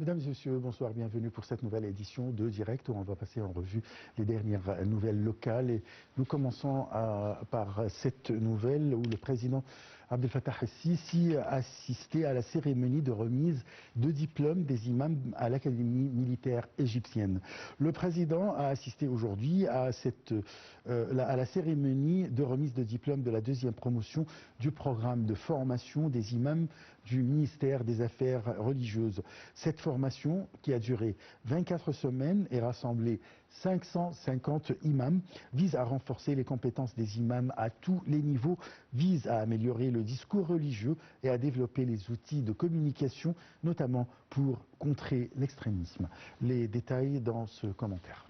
Mesdames et messieurs, bonsoir, bienvenue pour cette nouvelle édition de Direct où on va passer en revue les dernières nouvelles locales. Et nous commençons par cette nouvelle où le président Abdel Fattah el-Sisi a assisté à la cérémonie de remise de diplômes des imams à l'Académie militaire égyptienne. Le président a assisté aujourd'hui à la cérémonie de remise de diplôme de la deuxième promotion du programme de formation des imams du ministère des Affaires religieuses. Cette formation, qui a duré 24 semaines et rassemblé 550 imams, vise à renforcer les compétences des imams à tous les niveaux, vise à améliorer le discours religieux et à développer les outils de communication, notamment pour contrer l'extrémisme. Les détails dans ce commentaire.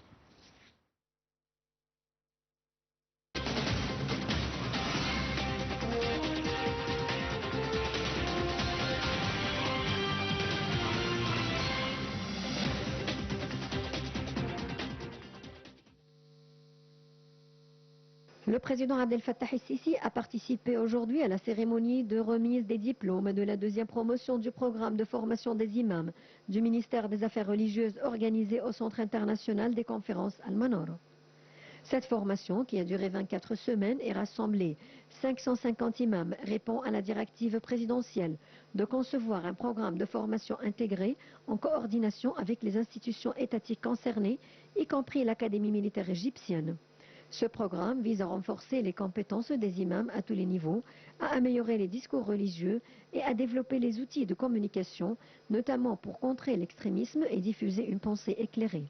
Le président Abdel Fattah el-Sisi a participé aujourd'hui à la cérémonie de remise des diplômes de la deuxième promotion du programme de formation des imams du ministère des Affaires religieuses organisée au Centre international des conférences Al-Manara. Cette formation, qui a duré 24 semaines et rassemblé 550 imams, répond à la directive présidentielle de concevoir un programme de formation intégré en coordination avec les institutions étatiques concernées, y compris l'Académie militaire égyptienne. Ce programme vise à renforcer les compétences des imams à tous les niveaux, à améliorer les discours religieux et à développer les outils de communication, notamment pour contrer l'extrémisme et diffuser une pensée éclairée.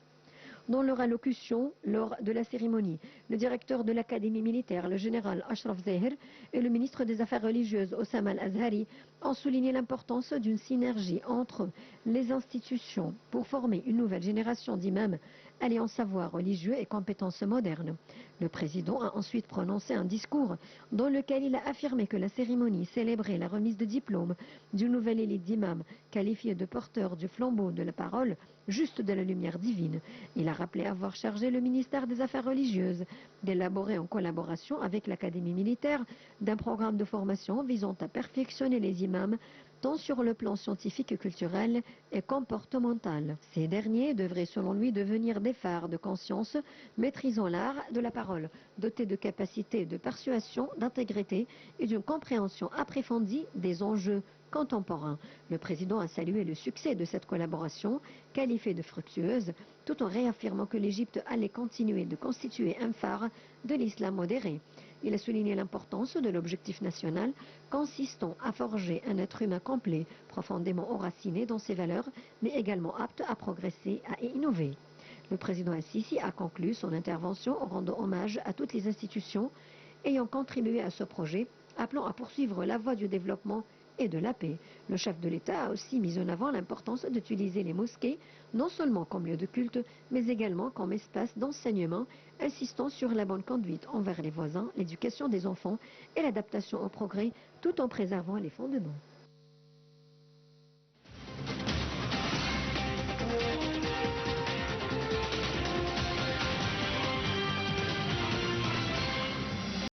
Dans leur allocution lors de la cérémonie, le directeur de l'Académie militaire, le général Ashraf Zahir, et le ministre des Affaires religieuses, Oussama Al-Azhari, ont souligné l'importance d'une synergie entre les institutions pour former une nouvelle génération d'imams alliant savoir religieux et compétences modernes. Le président a ensuite prononcé un discours dans lequel il a affirmé que la cérémonie célébrait la remise de diplôme d'une nouvelle élite d'imams qualifiés de porteurs du flambeau de la parole, juste de la lumière divine. Il a rappelé avoir chargé le ministère des Affaires religieuses d'élaborer en collaboration avec l'Académie militaire d'un programme de formation visant à perfectionner les imams tant sur le plan scientifique, culturel et comportemental. Ces derniers devraient selon lui devenir des phares de conscience, maîtrisant l'art de la parole, dotés de capacités de persuasion, d'intégrité et d'une compréhension approfondie des enjeux contemporains. Le président a salué le succès de cette collaboration, qualifiée de fructueuse, tout en réaffirmant que l'Égypte allait continuer de constituer un phare de l'islam modéré. Il a souligné l'importance de l'objectif national consistant à forger un être humain complet, profondément enraciné dans ses valeurs, mais également apte à progresser et à innover. Le président el-Sisi a conclu son intervention en rendant hommage à toutes les institutions ayant contribué à ce projet, appelant à poursuivre la voie du développement et de la paix. Le chef de l'État a aussi mis en avant l'importance d'utiliser les mosquées non seulement comme lieu de culte, mais également comme espace d'enseignement, insistant sur la bonne conduite envers les voisins, l'éducation des enfants et l'adaptation au progrès, tout en préservant les fondements.